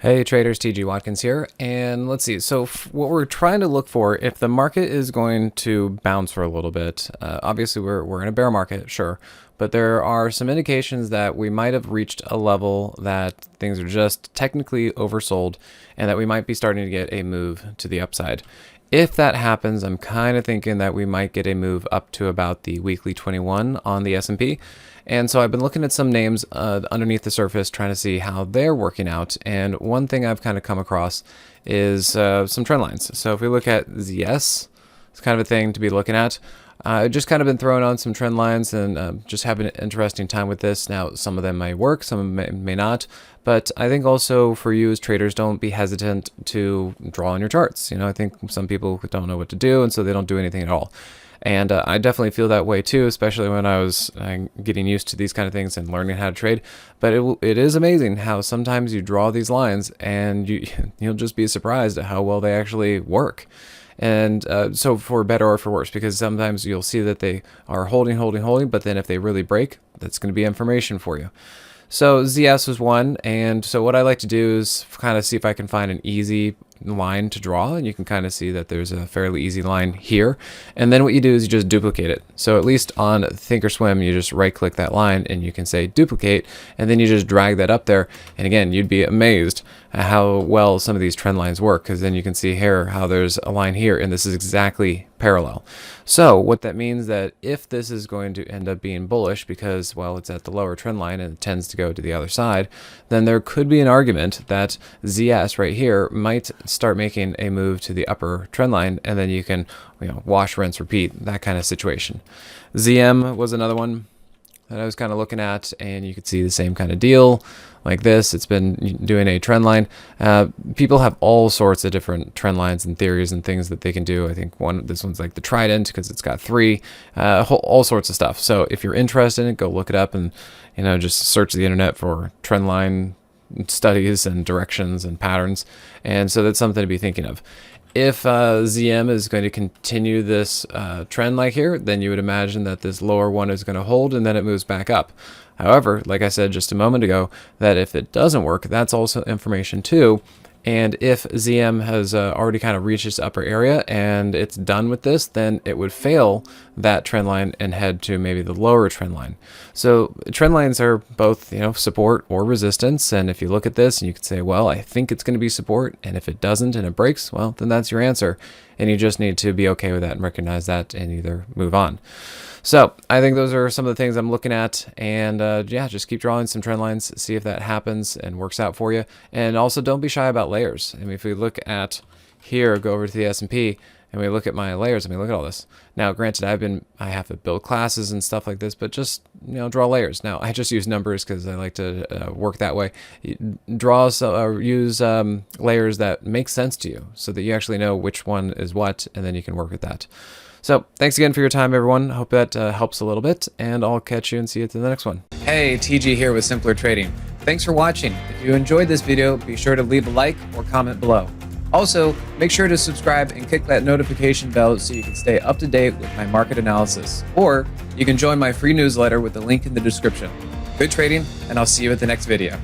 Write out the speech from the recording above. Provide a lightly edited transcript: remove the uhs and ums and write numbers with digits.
Hey traders, TG Watkins here, and let's see. So what we're trying to look for, if the market is going to bounce for a little bit, obviously we're in a bear market, sure, but there are some indications that we might have reached a level that things are just technically oversold, and that we might be starting to get a move to the upside. If that happens, I'm kind of thinking that we might get a move up to about the weekly 21 on the S&P. And so I've been looking at some names underneath the surface, trying to see how they're working out. And one thing I've kind of come across is some trend lines. So if we look at ZS, it's kind of a thing to be looking at. I've just kind of been throwing on some trend lines and just having an interesting time with this. Now, some of them may work, some of them may not. But I think also for you as traders, don't be hesitant to draw on your charts. You know, I think some people don't know what to do, and so they don't do anything at all. And I definitely feel that way too, especially when I was getting used to these kind of things and learning how to trade. But it is amazing how sometimes you draw these lines and you'll just be surprised at how well they actually work. And so for better or for worse, because sometimes you'll see that they are holding, but then if they really break, that's going to be information for you. So ZS was one, and so what I like to do is kind of see if I can find an easy line to draw, and you can kind of see that there's a fairly easy line here. And then what you do is you just duplicate it. So at least on Thinkorswim, you just right click that line and you can say duplicate, and then you just drag that up there. And again, you'd be amazed at how well some of these trend lines work, because then you can see here how there's a line here, and this is exactly parallel. So what that means that if this is going to end up being bullish because, well, it's at the lower trend line and it tends to go to the other side, then there could be an argument that ZS right here might start making a move to the upper trend line, and then you can, wash, rinse, repeat, that kind of situation. ZM was another one that I was kind of looking at, and you could see the same kind of deal like this. It's been doing a trend line. People have all sorts of different trend lines and theories and things that they can do. I think this one's like the trident because it's got three, all sorts of stuff. So if you're interested in it, go look it up and just search the internet for trend line studies and directions and patterns. And so that's something to be thinking of. If ZM is going to continue this trend like here, then you would imagine that this lower one is going to hold and then it moves back up. However, like I said just a moment ago, that if it doesn't work, that's also information too. And if ZM has already kind of reached its upper area and it's done with this, then it would fail that trend line and head to maybe the lower trend line. So trend lines are both, support or resistance. And if you look at this and you could say, well, I think it's going to be support. And if it doesn't and it breaks, well, then that's your answer. And you just need to be okay with that and recognize that and either move on. So I think those are some of the things I'm looking at, and just keep drawing some trend lines, see if that happens and works out for you. And also don't be shy about layers. I mean, if we look at here, go over to the S&P and we look at my layers, look at all this. Now, granted, I have to build classes and stuff like this, but just, draw layers. Now, I just use numbers because I like to work that way. Draw or use layers that make sense to you so that you actually know which one is what, and then you can work with that. So thanks again for your time, everyone. Hope that helps a little bit, and I'll catch you and see you to the next one. Hey, TG here with Simpler Trading. Thanks for watching. If you enjoyed this video, be sure to leave a like or comment below. Also, make sure to subscribe and click that notification bell so you can stay up to date with my market analysis. Or you can join my free newsletter with the link in the description. Good trading, and I'll see you at the next video.